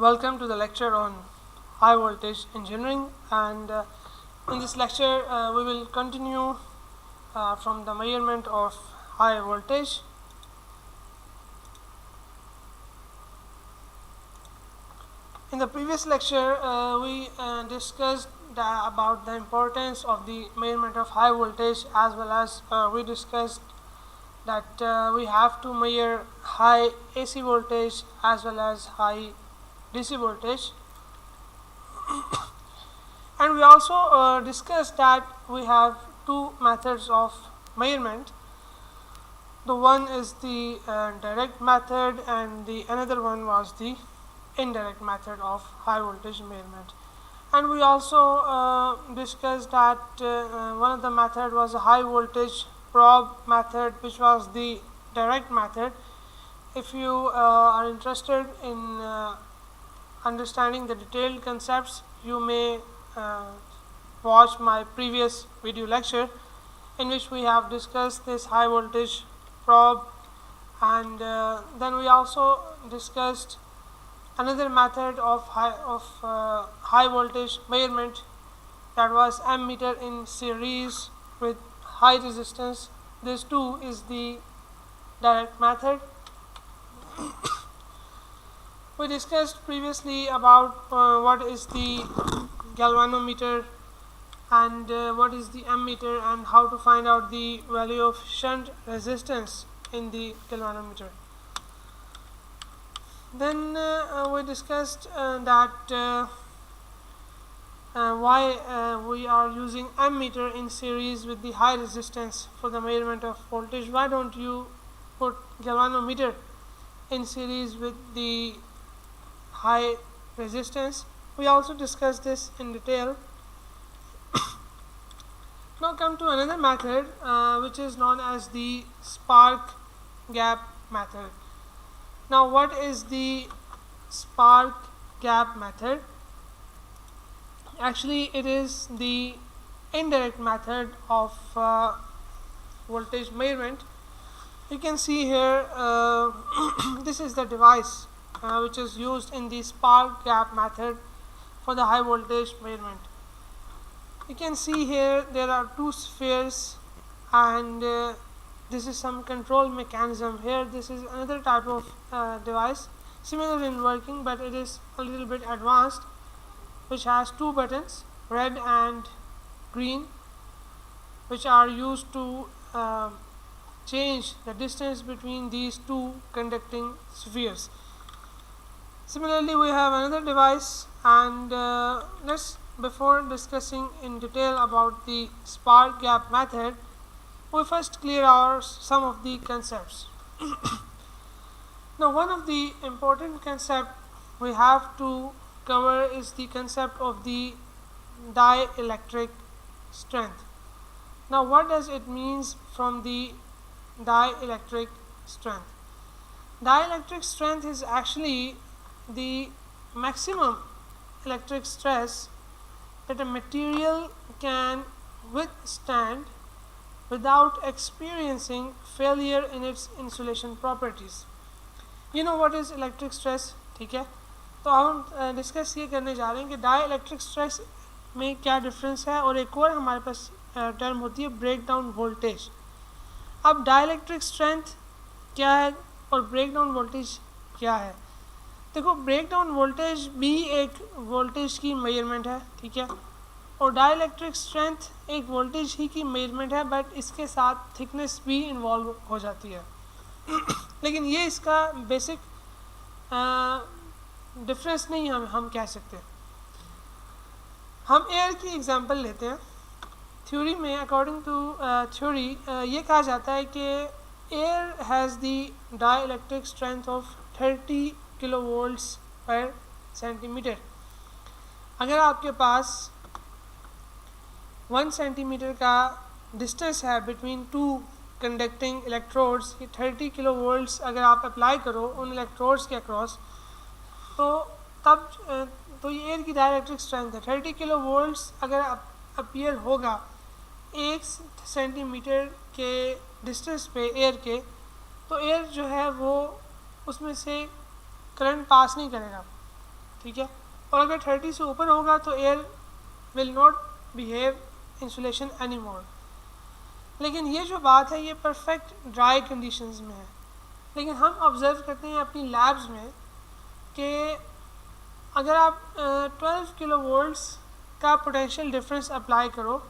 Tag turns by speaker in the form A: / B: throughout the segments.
A: Welcome to the lecture on high voltage engineering, and in this lecture we will continue from the measurement of high voltage. In the previous lecture we discussed about the importance of the measurement of high voltage, as well as we discussed that we have to measure high AC voltage as well as high DC voltage. And we also discussed that we have two methods of measurement. The one is the direct method, and the another one was the indirect method of high voltage measurement. And we also discussed that one of the method was a high voltage probe method, which was the direct method. If you are interested in understanding the detailed concepts, you may watch my previous video lecture in which we have discussed this high voltage probe, and then we also discussed another method of high voltage measurement, that was ammeter in series with high resistance. This too is the direct method. We discussed previously about what is the galvanometer and what is the ammeter, and how to find out the value of shunt resistance in the galvanometer. Then we discussed that why we are using ammeter in series with the high resistance for the measurement of voltage. Why don't you put galvanometer in series with the high resistance? We also discussed this in detail. Now come to another method which is known as the spark gap method. Now what is the spark gap method? Actually, it is the indirect method of voltage measurement. You can see here this is the device which is used in the spark gap method for the high voltage measurement. You can see here there are two spheres, and this is some control mechanism here. This is another type of device, similar in working, but it is a little bit advanced, which has two buttons, red and green, which are used to change the distance between these two conducting spheres. Similarly, we have another device, and before discussing in detail about the spark gap method, we first clear out some of the concepts. Now, one of the important concepts we have to cover is the concept of the dielectric strength. Now, what does it means from the dielectric strength? Dielectric strength is actually the maximum electric stress that a material can withstand without experiencing failure in its insulation properties. You know what is electric stress, ठीक है? तो हम discuss ये करने जा रहे हैं कि डाइलेक्ट्रिक स्ट्रेस में क्या डिफरेंस है, और एक और हमारे पास टर्म होती है ब्रेक डाउन वोल्टेज. अब डाइलेक्ट्रिक स्ट्रेंथ क्या है और ब्रेक डाउन वोल्टेज क्या है? देखो, ब्रेक डाउन वोल्टेज भी एक वोल्टेज की मेजरमेंट है, ठीक है, और डाइलेक्ट्रिक स्ट्रेंथ एक वोल्टेज ही की मेजरमेंट है, बट इसके साथ थिकनेस भी इन्वॉल्व हो जाती है. लेकिन ये इसका बेसिक डिफरेंस नहीं हम कह सकते. हम एयर की एग्जांपल लेते हैं. थ्योरी में, अकॉर्डिंग टू थ्योरी, ये कहा जाता है कि air has the dielectric strength of 30 kilovolts पर सेंटीमीटर. अगर आपके पास 1 सेंटीमीटर का डिस्टेंस है between two conducting electrodes, 30 kilovolts अगर आप अप्लाई करो उन इलेक्ट्रोड्स के अक्रॉस, तो ये एयर की डाइलेक्ट्रिक स्ट्रेंथ है. 30 किलोवोल्ट्स अगर अपीयर होगा 1 सेंटीमीटर के डिस्टेंस पे एयर के, तो एयर जो है वो उसमें से करंट पास नहीं करेगा. ठीक है। और अगर 30 से ऊपर होगा तो air will not behave insulation any more. लेकिन ये जो बात है ये परफेक्ट ड्राई कंडीशंस में है। लेकिन हम ऑब्ज़र्व करते हैं अपनी लैब्स में कि अगर आप 12 किलो वोल्ट्स का पोटेंशियल डिफरेंस अप्लाई करो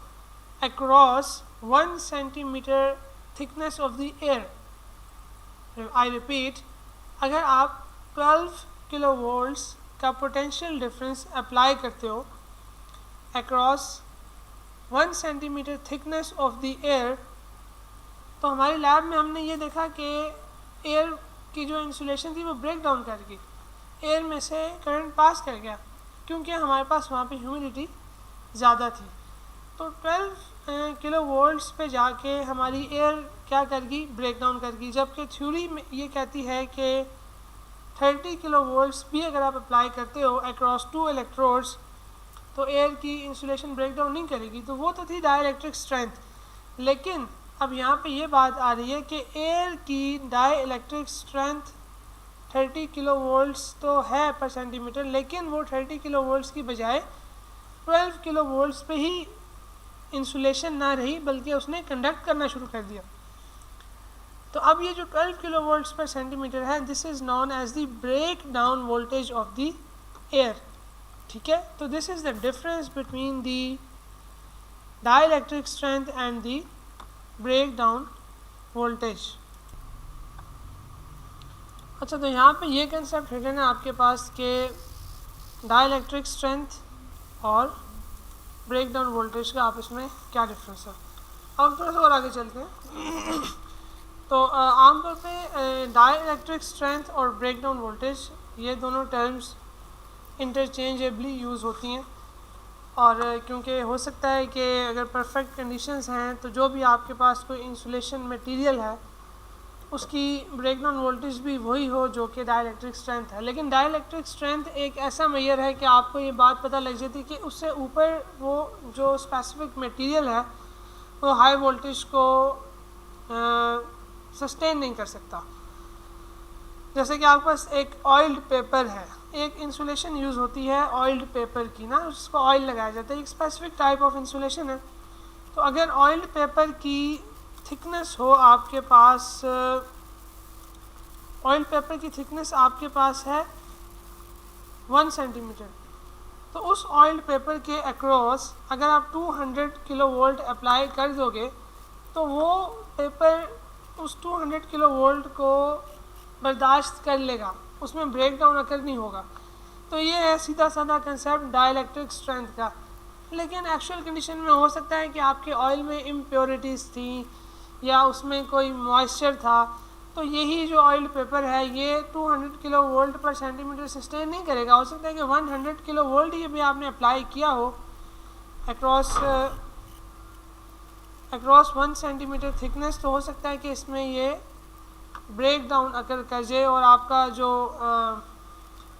A: across 1 centimetre thickness of the air, I repeat, अगर आप 12 किलो वोल्ट्स का पोटेंशियल डिफरेंस अप्लाई करते हो across 1 centimetre thickness of the air, तो हमारी लैब में हमने ये देखा कि एयर की जो इंसुलेशन थी वो ब्रेक डाउन कर गई, एयर में से करंट पास कर गया क्योंकि हमारे पास वहाँ पे ह्यूमिडिटी ज़्यादा थी। तो 12 किलो वोल्ट्स पे जाके हमारी एयर क्या कर गई, ब्रेक डाउन कर गई। जबकि थ्योरी में ये कहती है कि 30 किलो वोल्ट्स भी अगर आप अप्लाई करते हो अक्रॉस 2 इलेक्ट्रोड्स तो एयर की इंसुलेशन ब्रेक डाउन नहीं करेगी। तो वो तो थी डाइलेक्ट्रिक स्ट्रेंथ। लेकिन अब यहाँ पे ये बात आ रही है कि एयर की डाइलेक्ट्रिक स्ट्रेंथ 30 किलो वोल्ट्स तो है पर सेंटीमीटर, लेकिन वो 30 किलो वोल्ट्स की बजाय 12 किलो वोल्ट्स पे ही इंसुलेशन ना रही बल्कि उसने कंडक्ट करना शुरू कर दिया। तो अब ये जो 12 किलो वोल्ट्स पर सेंटीमीटर है this is known as the breakdown voltage of the air. ठीक है, तो this is the difference between the dielectric strength and the breakdown voltage. अच्छा, तो यहाँ पे ये कंसेप्ट हिडन है आपके पास कि डाइलेक्ट्रिक स्ट्रेंथ और ब्रेक डाउन वोल्टेज का आपस में क्या डिफरेंस है। अब थोड़ा सा और आगे चलते हैं। तो आमतौर पे डाइलेक्ट्रिक स्ट्रेंथ और ब्रेक डाउन वोल्टेज ये दोनों टर्म्स इंटरचेंजेबली यूज़ होती हैं, और क्योंकि हो सकता है कि अगर परफेक्ट कंडीशंस हैं तो जो भी आपके पास कोई इंसुलेशन मटेरियल है उसकी ब्रेक डाउन वोल्टेज भी वही हो जो कि डाइलेक्ट्रिक स्ट्रेंथ है। लेकिन डाइलेक्ट्रिक स्ट्रेंथ एक ऐसा मेजर है कि आपको ये बात पता लग जाती है कि उससे ऊपर वो जो स्पेसिफिक मटेरियल है वो हाई वोल्टेज को सस्टेन नहीं कर सकता। जैसे कि आपके पास एक ऑयल्ड पेपर है, एक इंसुलेशन यूज़ होती है ऑयल्ड पेपर की ना, उसको ऑयल लगाया जाता है, एक स्पेसिफिक टाइप ऑफ इंसुलेशन है। तो अगर ऑयल्ड पेपर की थिकनेस हो आपके पास, ऑयल पेपर की थिकनेस आपके पास है 1 सेंटीमीटर, तो उस ऑयल पेपर के अक्रॉस अगर आप 200 किलो वोल्ट अप्लाई कर दोगे तो वो पेपर उस 200 किलो वोल्ट को बर्दाश्त कर लेगा, उसमें ब्रेक डाउन अकर नहीं होगा। तो ये है सीधा साधा कंसेप्ट डाइलेक्ट्रिक स्ट्रेंथ का। लेकिन एक्चुअल कंडीशन में हो सकता है कि आपके ऑयल में इम्प्योरिटीज़ थी या उसमें कोई मॉइस्चर था, तो यही जो ऑयल पेपर है ये 200 किलो वोल्ट पर सेंटीमीटर सस्टेन नहीं करेगा। हो सकता है कि 100 किलो वोल्ट ये भी आपने अप्लाई किया हो अक्रॉस 1 सेंटीमीटर थिकनेस, तो हो सकता है कि इसमें ये ब्रेक डाउन अकर कर जाए और आपका जो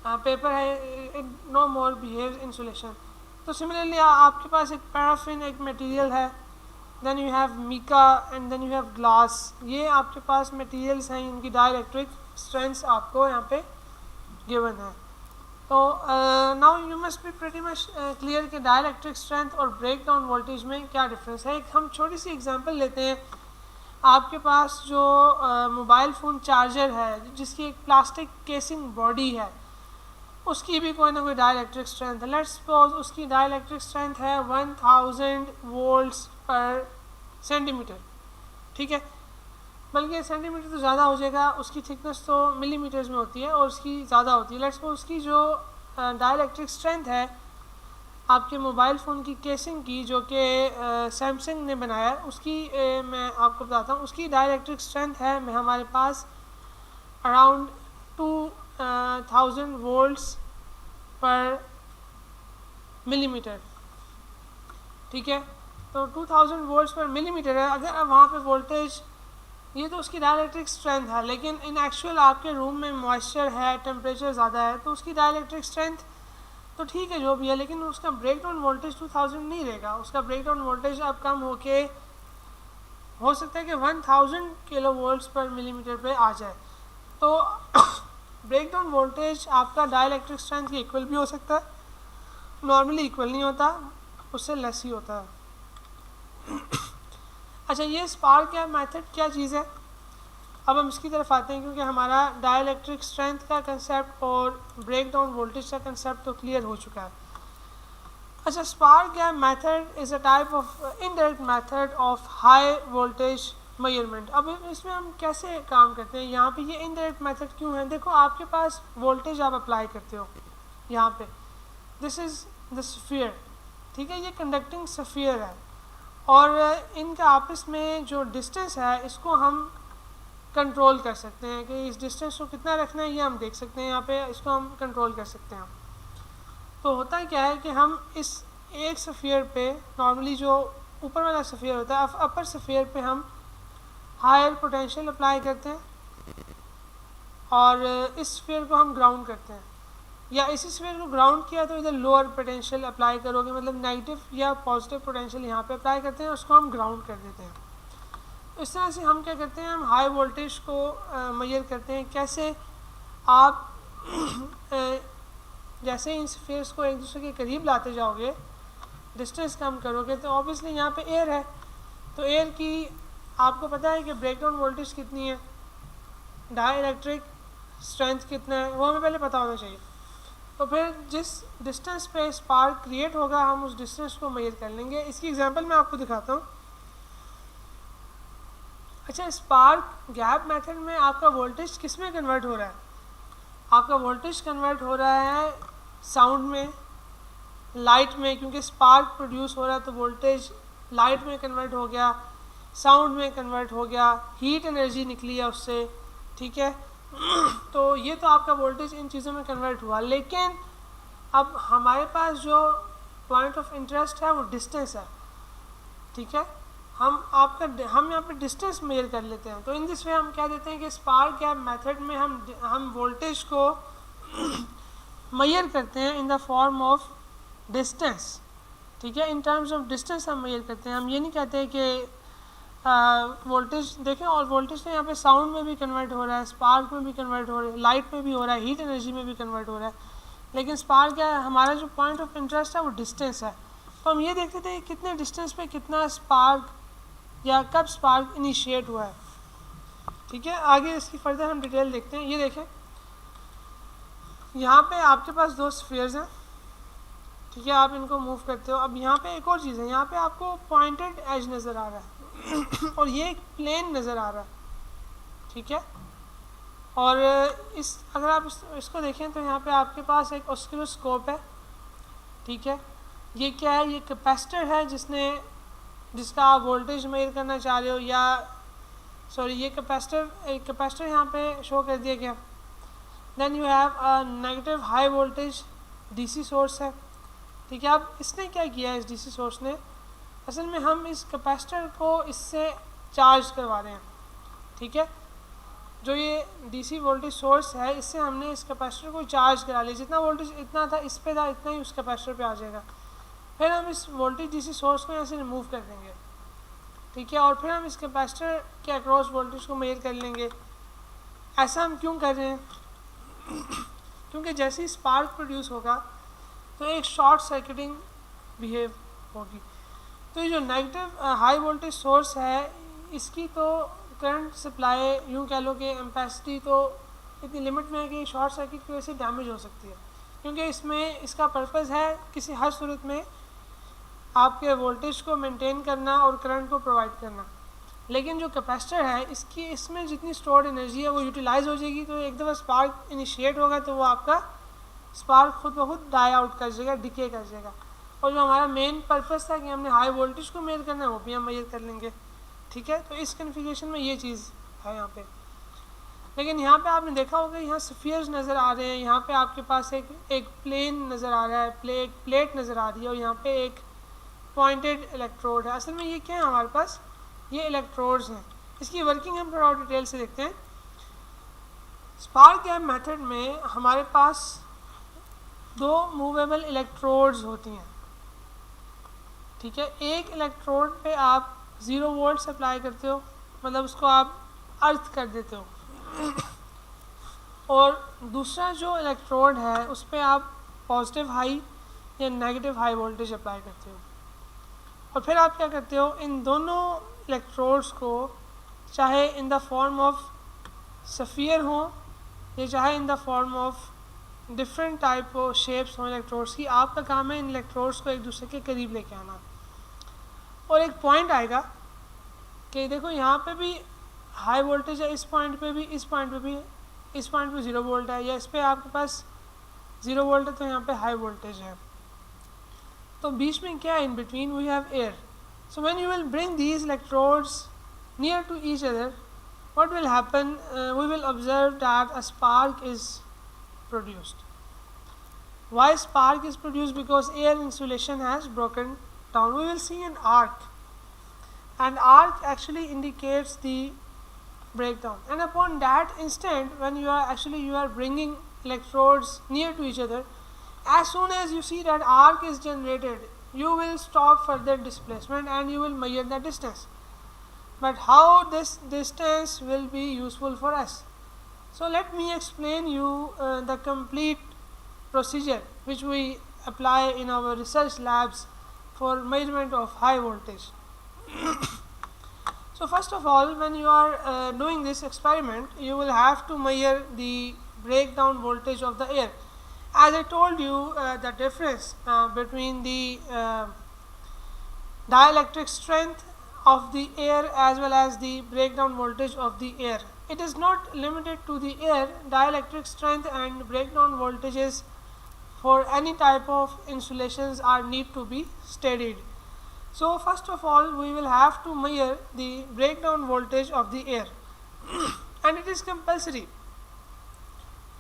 A: पेपर है नो मोर बिहेव इंसुलेशन। तो सिमिलरली आपके पास एक पैराफिन एक मटेरियल है, then you have mica and then you have glass, ये आपके पास मटेरियल्स हैं, इनकी डाइलेक्ट्रिक स्ट्रेंथ्स आपको यहाँ पे गिवन है। तो now you must be pretty much clear कि डाइलेक्ट्रिक स्ट्रेंथ और ब्रेक डाउन वोल्टेज में क्या डिफरेंस है। एक हम छोटी सी एग्जांपल लेते हैं। आपके पास जो मोबाइल फ़ोन चार्जर है जिसकी एक प्लास्टिक केसिंग बॉडी है, उसकी भी कोई ना कोई डाइलेक्ट्रिक स्ट्रेंथ है। लेट्स सपोज उसकी डाइलेक्ट्रिक स्ट्रेंथ है 1000 वोल्ट्स पर सेंटीमीटर, ठीक है, बल्कि सेंटीमीटर तो ज़्यादा हो जाएगा, उसकी थिकनेस तो मिलीमीटर्स में होती है और उसकी ज़्यादा होती है। लेट्स सपोज उसकी जो डाइलेक्ट्रिक स्ट्रेंथ है आपके मोबाइल फ़ोन की केसिंग की जो कि सैमसंग ने बनाया है, उसकी मैं आपको बताता हूँ, उसकी डाइलेक्ट्रिक स्ट्रेंथ है हमारे पास अराउंड 2000 वोल्ट्स पर मिलीमीटर, ठीक है। तो 2000 वोल्ट्स पर मिलीमीटर है। अगर वहाँ पे वोल्टेज, ये तो उसकी डाइलेक्ट्रिक स्ट्रेंथ है, लेकिन इन एक्चुअल आपके रूम में मॉइस्चर है, टेम्परेचर ज़्यादा है, तो उसकी डाइलेक्ट्रिक स्ट्रेंथ तो ठीक है जो भी है, लेकिन उसका ब्रेक डाउन वोल्टेज 2000 नहीं रहेगा। उसका ब्रेक डाउन वोल्टेज अब कम होके हो सकता है कि 1000 किलो वोल्ट्स पर मिलीमीटर पे आ जाए। तो ब्रेक डाउन वोल्टेज आपका डाइलेक्ट्रिक स्ट्रेंथ के इक्वल भी हो सकता है, नॉर्मली इक्वल नहीं होता, उससे लेस ही होता है। अच्छा, ये स्पार्क गैप मेथड क्या चीज़ है, अब हम इसकी तरफ आते हैं, क्योंकि हमारा डाइलेक्ट्रिक स्ट्रेंथ का कंसेप्ट और ब्रेक डाउन वोल्टेज का कंसेप्ट तो क्लियर हो चुका है। अच्छा, spark gap method is a type of indirect method of high voltage measurement. अब इसमें हम कैसे काम करते हैं, यहाँ पे ये इनडायरेक्ट मेथड क्यों है, देखो आपके पास वोल्टेज आप अप्लाई करते हो यहाँ पे, दिस इज़ द स्फीयर, ठीक है, ये कंडक्टिंग स्फीयर है, और इनका आपस में जो डिस्टेंस है इसको हम कंट्रोल कर सकते हैं कि इस डिस्टेंस को कितना रखना है, ये हम देख सकते हैं यहाँ पे, इसको हम कंट्रोल कर सकते हैं। तो होता क्या है कि हम इस एक स्फीयर पे, नॉर्मली जो ऊपर वाला स्फीयर होता है, अपर स्फीयर पे हम हायर पोटेंशियल अप्लाई करते हैं, और इस स्फीयर को हम ग्राउंड करते हैं, या इसी स्फीयर को ग्राउंड किया तो इधर लोअर पोटेंशियल अप्लाई करोगे, मतलब नेगेटिव या पॉजिटिव पोटेंशियल यहाँ पे अप्लाई करते हैं, उसको हम ग्राउंड कर देते हैं। इस तरह से हम क्या करते हैं, हम हाई वोल्टेज को मेजर करते हैं। कैसे, आप जैसे इन स्फीयर्स को एक दूसरे के करीब लाते जाओगे, डिस्टेंस कम करोगे, तो ऑब्वियसली यहाँ पे एयर है, तो एयर की आपको पता है कि ब्रेकडाउन वोल्टेज कितनी है, डाइलेक्ट्रिक स्ट्रेंथ कितना है, वो हमें पहले पता होना चाहिए। तो फिर जिस डिस्टेंस पे स्पार्क क्रिएट होगा हम उस डिस्टेंस को मेजर कर लेंगे। इसकी एग्जांपल मैं आपको दिखाता हूँ। अच्छा, स्पार्क गैप मेथड में आपका वोल्टेज किस में कन्वर्ट हो रहा है, आपका वोल्टेज कन्वर्ट हो रहा है साउंड में, लाइट में, क्योंकि स्पार्क प्रोड्यूस हो रहा है तो वोल्टेज लाइट में कन्वर्ट हो गया, साउंड में कन्वर्ट हो गया, हीट एनर्जी निकली है उससे, ठीक है। तो ये तो आपका वोल्टेज इन चीज़ों में कन्वर्ट हुआ, लेकिन अब हमारे पास जो पॉइंट ऑफ इंटरेस्ट है वो डिस्टेंस है, ठीक है। हम यहाँ पे डिस्टेंस मेजर कर लेते हैं। तो इन दिस वे हम कह देते हैं कि स्पार्क गैप मेथड में हम वोल्टेज को मेजर करते हैं in the form of distance, ठीक है, इन टर्म्स ऑफ डिस्टेंस हम मेजर करते हैं। हम ये नहीं कहते कि वोल्टेज देखें, और वोल्टेज तो यहाँ पे साउंड में भी कन्वर्ट हो रहा है, स्पार्क में भी कन्वर्ट हो रहा है, लाइट में भी हो रहा है, हीट एनर्जी में भी कन्वर्ट हो रहा है, लेकिन स्पार्क क्या है, हमारा जो पॉइंट ऑफ इंटरेस्ट है वो डिस्टेंस है। तो हम ये देखते थे कितने डिस्टेंस पे कितना स्पार्क या कब स्पार्क इनिशिएट हुआ है, ठीक है। आगे इसकी फर्दर हम डिटेल देखते हैं। ये देखें, यहाँ पे आपके पास दो स्फीयर्स हैं, ठीक है, आप इनको मूव करते हो। अब यहाँ पे एक और चीज़ है, यहाँ पे आपको पॉइंटेड एज नज़र आ रहा है और ये एक प्लेन नज़र आ रहा है, ठीक है। और अगर आप इसको देखें तो यहाँ पे आपके पास एक ऑस्किलोस्कोप है, ठीक है। ये क्या है, ये कैपेसिटर है जिसका आप वोल्टेज मेजर करना चाह रहे हो, या सॉरी ये एक कैपेसिटर यहाँ पे शो कर दिया गया। Then you have a negative high voltage DC source है, ठीक है। अब इसने क्या किया है, इस डीसी सोर्स ने, असल में हम इस कैपेसिटर को इससे चार्ज करवा रहे हैं, ठीक है। जो ये डीसी वोल्टेज सोर्स है, इससे हमने इस कैपेसिटर को चार्ज करा लिया, जितना वोल्टेज इतना था इस पे था, इतना ही उस कैपेसिटर पे आ जाएगा। फिर हम इस वोल्टेज डीसी सोर्स को यहाँ से रिमूव कर देंगे, ठीक है, और फिर हम इस कैपेसिटर के अक्रॉस वोल्टेज को मेजर कर लेंगे। ऐसा हम क्यों कर रहे हैं, क्योंकि जैसे ही स्पार्क प्रोड्यूस होगा तो एक शॉर्ट सर्किटिंग बिहेव होगी। तो ये जो नेगेटिव हाई वोल्टेज सोर्स है, इसकी तो करंट सप्लाई यूँ कह लो कि एम्पेसिटी तो इतनी लिमिट में है कि शॉर्ट सर्किट की वजह से डैमेज हो सकती है, क्योंकि इसका पर्पज़ है किसी हर सूरत में आपके वोल्टेज को मेंटेन करना और करंट को प्रोवाइड करना। लेकिन जो कैपेसिटर है, इसमें जितनी स्टोर्ड एनर्जी है वो यूटिलाइज हो जाएगी, तो एक दफ़ा स्पार्क इनिशिएट होगा तो वो आपका स्पार्क खुद ब खुद डाई आउट कर जाएगा, डिके कर जाएगा। और जो हमारा मेन पर्पस था कि हमने हाई वोल्टेज को मेजर करना है, वो भी हम मेजर कर लेंगे, ठीक है। तो इस कन्फिगरेशन में ये चीज़ है यहाँ पे। लेकिन यहाँ पे आपने देखा होगा, यहाँ स्फीयर्स नज़र आ रहे हैं, यहाँ पे आपके पास एक प्लेन नज़र आ रहा है, प्लेट नज़र आ रही है, और यहाँ पे एक पॉइंटेड इलेक्ट्रोड है। असल में ये क्या है, हमारे पास ये इलेक्ट्रोड्स हैं। इसकी वर्किंग हम थोड़ा और डिटेल से देखते हैं। स्पार्क गैप मेथड में हमारे पास दो मूवेबल इलेक्ट्रोड्स होती हैं, ठीक है। एक इलेक्ट्रोड पे आप 0 वोल्ट अप्लाई करते हो, मतलब उसको आप अर्थ कर देते हो, और दूसरा जो इलेक्ट्रोड है उस पर आप पॉजिटिव हाई या नेगेटिव हाई वोल्टेज अप्लाई करते हो, और फिर आप क्या करते हो, इन दोनों इलेक्ट्रोड्स को चाहे in the form of sphere हो या चाहे in the form of different type of shapes हों इलेक्ट्रोड्स की, आपका काम है इन इलेक्ट्रोड्स को एक दूसरे के करीब लेके आना। और एक पॉइंट आएगा कि देखो यहाँ पे भी हाई वोल्टेज है, इस पॉइंट पे भी, इस पॉइंट पे भी, इस पॉइंट पे 0 वोल्ट है, या इस पे आपके पास 0 वोल्ट है तो यहाँ पे हाई वोल्टेज है, तो बीच में क्या है, in between we have air. So when you will bring these electrodes near to each other, what will happen, we will observe that a spark is produced. Why spark is produced? Because air insulation has broken down. We will see an arc, and arc actually indicates the breakdown, and upon that instant when you are bringing electrodes near to each other, as soon as you see that arc is generated, you will stop further displacement and you will measure the distance. But how this distance will be useful for us? So let me explain you the complete procedure which we apply in our research labs for measurement of high voltage. So first of all, when you are doing this experiment, you will have to measure the breakdown voltage of the air. As I told you, the difference between the dielectric strength of the air as well as the breakdown voltage of the air. It is not limited to the air. Dielectric strength and breakdown voltages for any type of insulations are need to be studied. So first of all, we will have to measure the breakdown voltage of the air and it is compulsory.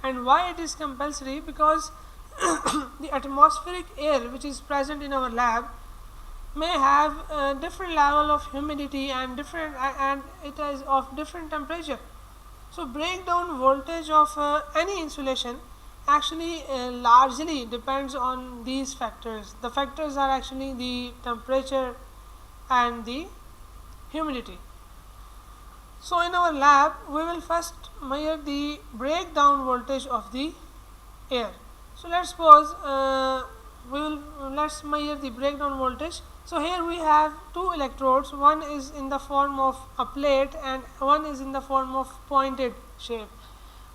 A: And why it is compulsory? Because the atmospheric air which is present in our lab may have a different level of humidity and it is of different temperature. So breakdown voltage of any insulation actually largely depends on these factors. The factors are actually the temperature and the humidity. So in our lab we will first measure the breakdown voltage of the air. So let's suppose let's measure the breakdown voltage. So here we have two electrodes, one is in the form of a plate and one is in the form of pointed shape.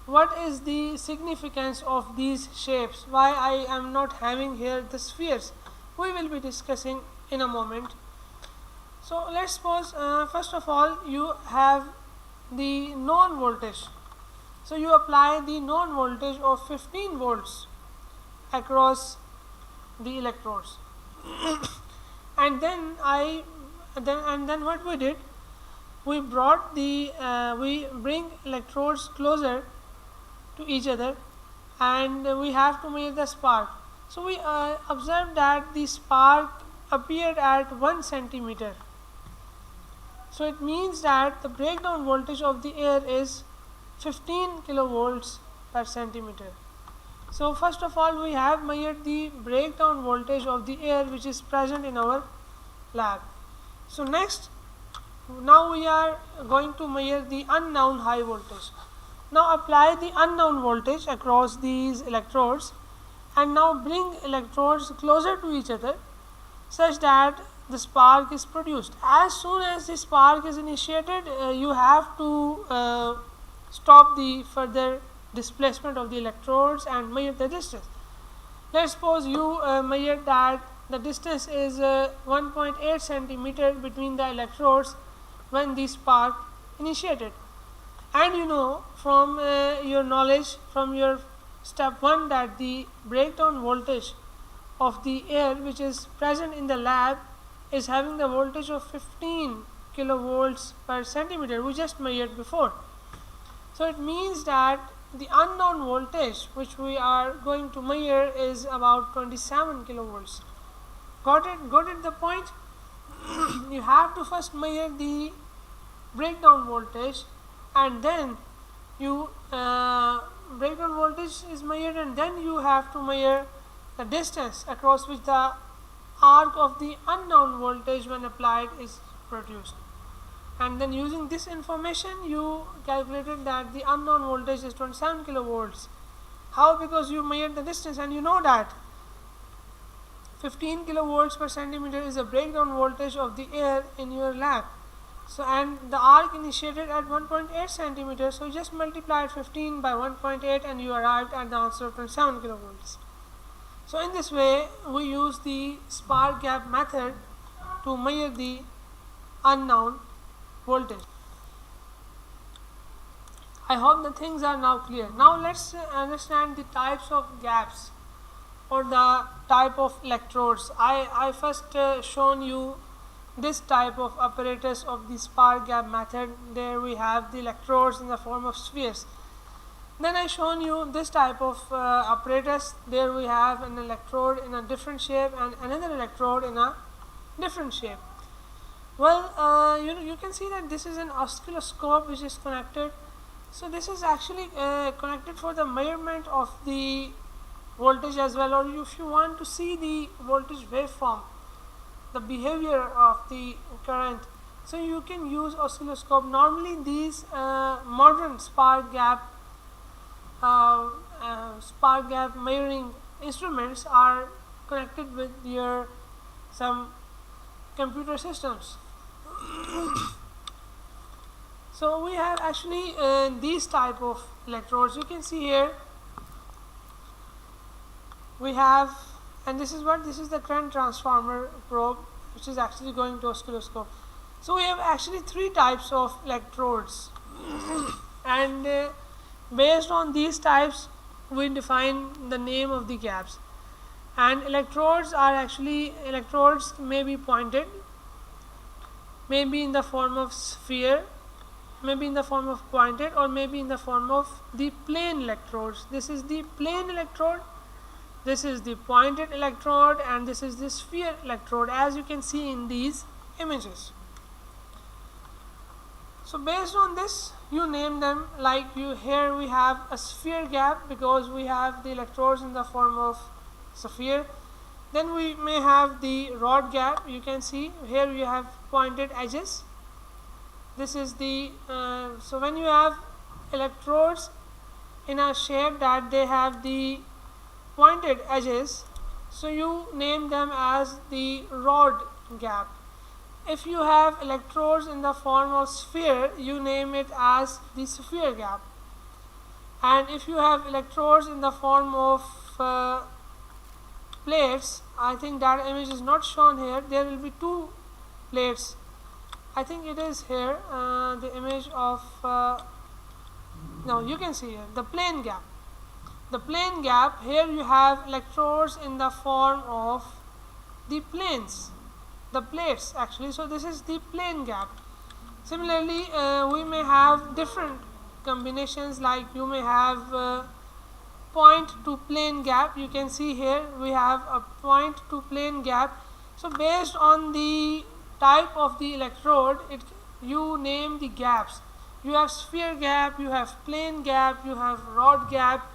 A: What is the significance of these shapes? Why I am not having here the spheres? We will be discussing in a moment. So let's suppose first of all you have the known voltage. So you apply the known voltage of 15 volts across the electrodes. And then what we did, we brought the we bring electrodes closer to each other and we have to measure the spark. So we observed that the spark appeared at 1 centimeter. So it means that the breakdown voltage of the air is 15 kilovolts per centimeter. So first of all we have measured the breakdown voltage of the air which is present in our lab. So next, now we are going to measure the unknown high voltage. Now apply the unknown voltage across these electrodes and now bring electrodes closer to each other such that the spark is produced. As soon as the spark is initiated, you have to stop the further displacement of the electrodes and measure the distance. Let's suppose you measure that the distance is 1.8 centimeter between the electrodes when the spark initiated, and you know from your knowledge from your step 1 that the breakdown voltage of the air which is present in the lab is having the voltage of 15 kilovolts per centimeter. We just measured before. So it means that the unknown voltage which we are going to measure is about 27 kilovolts. Got it the point? You have to first measure the breakdown voltage and then you breakdown voltage is measured and then you have to measure the distance across which the arc of the unknown voltage when applied is produced. and then using this information you calculated that the unknown voltage is 27 kilovolts. How? Because you measured the distance and you know that 15 kilovolts per centimeter is the breakdown voltage of the air in your lab. So, and the arc initiated at 1.8 centimeters, so you just multiplied 15 by 1.8 and you arrived at the answer of 27 kilovolts. So in this way we use the spark gap method to measure the unknown voltage. I hope the things are now clear. Now let's understand the types of gaps or the type of electrodes. I first shown you this type of apparatus of the spark gap method. There we have the electrodes in the form of spheres. Then I shown you this type of apparatus. There we have an electrode in a different shape and another electrode in a different shape. Well, you can see that this is an oscilloscope which is connected. So this is actually connected for the measurement of the voltage as well, or if you want to see the voltage waveform, the behavior of the current, so you can use oscilloscope. Normally these modern spark gap measuring instruments are connected with your some computer systems. So we have actually these type of electrodes. You can see here we have, and this is the current transformer probe which is actually going to oscilloscope. So we have actually three types of electrodes and based on these types we define the name of the gaps. And electrodes may be pointed, maybe in the form of sphere, maybe in the form of pointed, or maybe in the form of the plane electrodes. This is the plane electrode, this is the pointed electrode, and this is the sphere electrode, as you can see in these images. So based on this you name them. Like here we have a sphere gap because we have the electrodes in the form of sphere. Then we may have the rod gap. You can see here you have pointed edges. This is the so when you have electrodes in a shape that they have the pointed edges, so you name them as the rod gap. If you have electrodes in the form of sphere, you name it as the sphere gap. And if you have electrodes in the form of plates, I think that image is not shown here. There will be two plates. I think it is here, the image of no, you can see here the plane gap. The plane gap, here you have electrodes in the form of the planes, the plates actually. So this is the plane gap. Similarly, we may have different combinations, like you may have point to plane gap. You can see here we have a point to plane gap. So based on the type of the electrode, you name the gaps. You have sphere gap, you have plane gap, you have rod gap,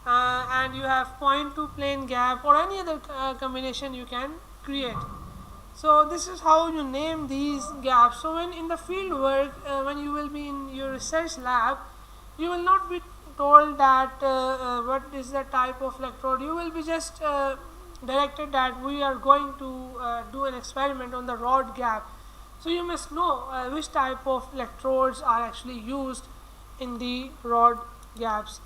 A: and you have point to plane gap, or any other combination you can create. So this is how you name these gaps. So when in the field work, when you will be in your research lab, you will not be told that what is the type of electrode. You will be just directed that we are going to do an experiment on the rod gap. So you must know which type of electrodes are actually used in the rod gaps.